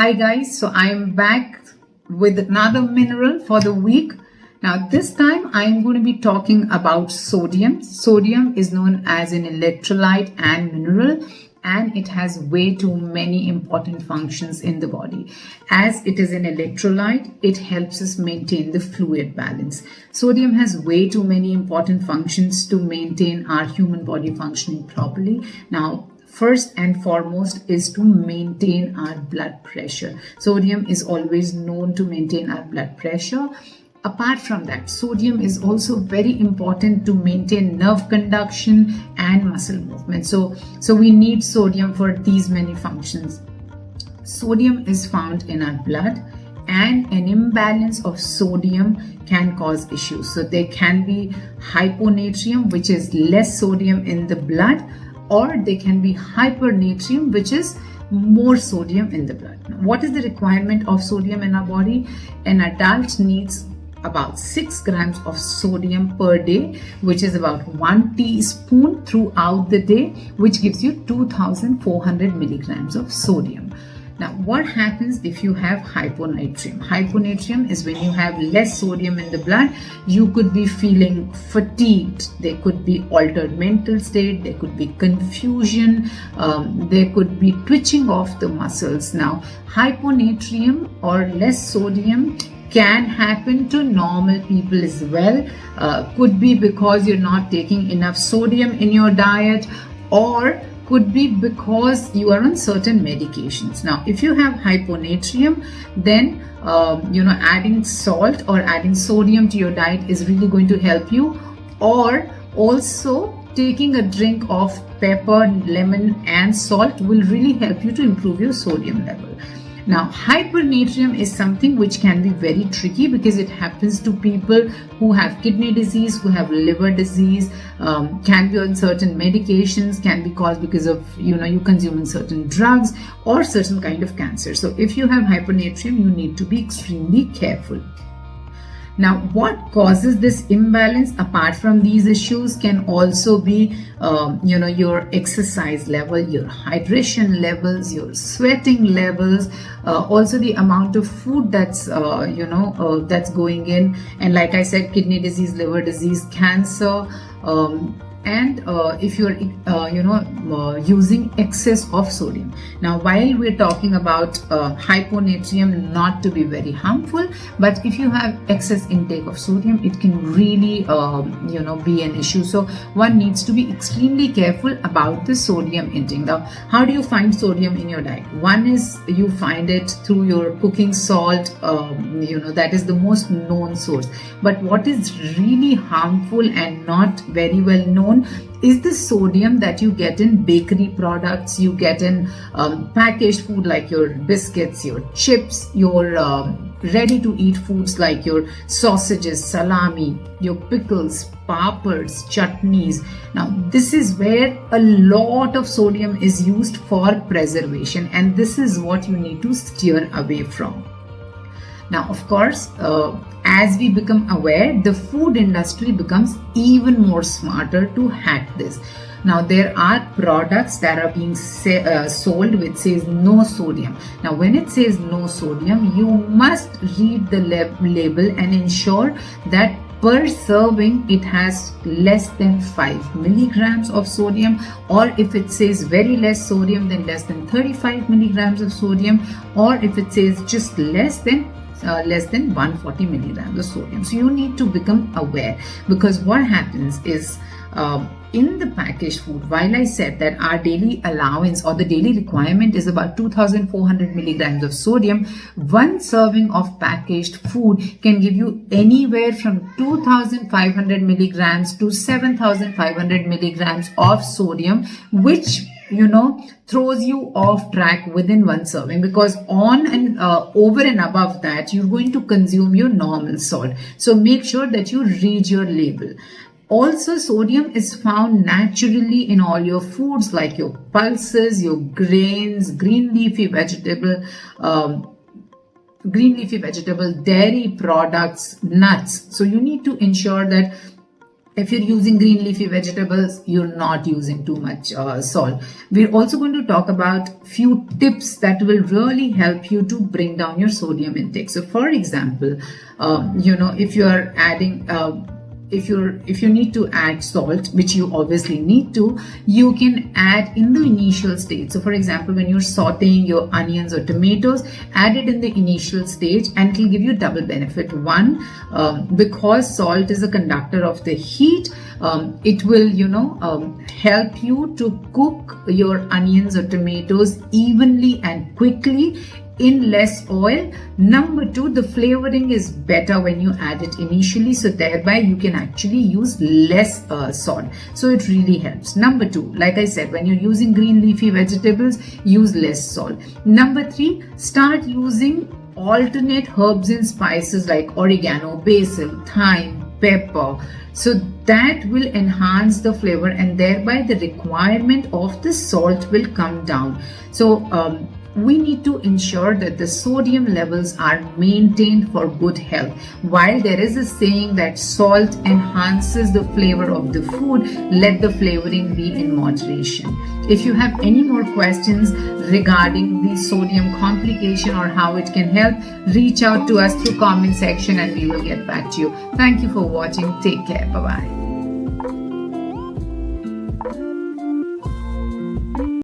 Hi guys, so I am back with another mineral for the week. Now this time I am going to be talking about sodium. Sodium is known as an electrolyte and mineral, and it has way too many important functions in the body. As it is an electrolyte, it helps us maintain the fluid balance. Sodium has way too many important functions to maintain our human body functioning properly. Now, first and foremost is to maintain our blood pressure. Sodium is always known to maintain our blood pressure. Apart from that, sodium is also very important to maintain nerve conduction and muscle movement. So we need sodium for these many functions. Sodium is found in our blood, and an imbalance of sodium can cause issues. So there can be hyponatremia, which is less sodium in the blood, or they can be hypernatremia, which is more sodium in the blood. Now, what is the requirement of sodium in our body? An adult needs about 6 grams of sodium per day, which is about 1 teaspoon throughout the day, which gives you 2,400 milligrams of sodium. Now, what happens if you have hyponatremia? Hyponatremia is when you have less sodium in the blood. You could be feeling fatigued. There could be altered mental state. There could be confusion. There could be twitching of the muscles. Now, hyponatremia or less sodium can happen to normal people as well. Could be because you're not taking enough sodium in your diet, or could be because you are on certain medications. Now, if you have hyponatremia, then adding salt or adding sodium to your diet is really going to help you, or also taking a drink of pepper, lemon and salt will really help you to improve your sodium level. Now, hypernatremia is something which can be very tricky because it happens to people who have kidney disease, who have liver disease, can be on certain medications, can be caused because of, you consuming certain drugs or certain kind of cancer. So if you have hypernatremia, you need to be extremely careful. Now, what causes this imbalance apart from these issues can also be, your exercise level, your hydration levels, your sweating levels, also the amount of food that's, that's going in. And like I said, kidney disease, liver disease, cancer, and if you're using excess of sodium. Now, while we're talking about hyponatremia not to be very harmful, but if you have excess intake of sodium, it can really be an issue. So one needs to be extremely careful about the sodium intake. Now, how do you find sodium in your diet? One is you find it through your cooking salt, that is the most known source. But what is really harmful and not very well known is the sodium that you get in bakery products, you get in packaged food like your biscuits, your chips, your ready to eat foods like your sausages, salami, your pickles, papads, chutneys. Now, this is where a lot of sodium is used for preservation, and this is what you need to steer away from. Now, of course, as we become aware, the food industry becomes even more smarter to hack this. Now, there are products that are being sold which says no sodium. Now, when it says no sodium, you must read the label and ensure that per serving it has less than 5 milligrams of sodium, or if it says very less sodium, then less than 35 milligrams of sodium, or if it says just less than 140 milligrams of sodium. So you need to become aware, because what happens is in the packaged food, while I said that our daily allowance or the daily requirement is about 2,400 milligrams of sodium, one serving of packaged food can give you anywhere from 2,500 milligrams to 7,500 milligrams of sodium, which throws you off track within one serving, because on and over and above that, you're going to consume your normal salt. So make sure that you read your label. Also, sodium is found naturally in all your foods like your pulses, your grains, green leafy vegetable, dairy products, nuts. So you need to ensure that If you're using green leafy vegetables, you're not using too much salt. We're also going to talk about few tips that will really help you to bring down your sodium intake. So for example, if you're adding if you need to add salt, which you obviously need to, you can add in the initial stage. So for example, when you're sauteing your onions or tomatoes, add it in the initial stage and it will give you double benefit. One, because salt is a conductor of the heat, it will help you to cook your onions or tomatoes evenly and quickly in less oil. Number two, the flavoring is better when you add it initially, so thereby you can actually use less salt. So it really helps. Number two, like I said, when you're using green leafy vegetables, use less salt. Number three, start using alternate herbs and spices like oregano, basil, thyme, pepper. So that will enhance the flavor and thereby the requirement of the salt will come down. So we need to ensure that the sodium levels are maintained for good health. While there is a saying that salt enhances the flavor of the food, let the flavoring be in moderation. If you have any more questions regarding the sodium complication or how it can help, reach out to us through comment section and we will get back to you. Thank you for watching. Take care. Bye-bye.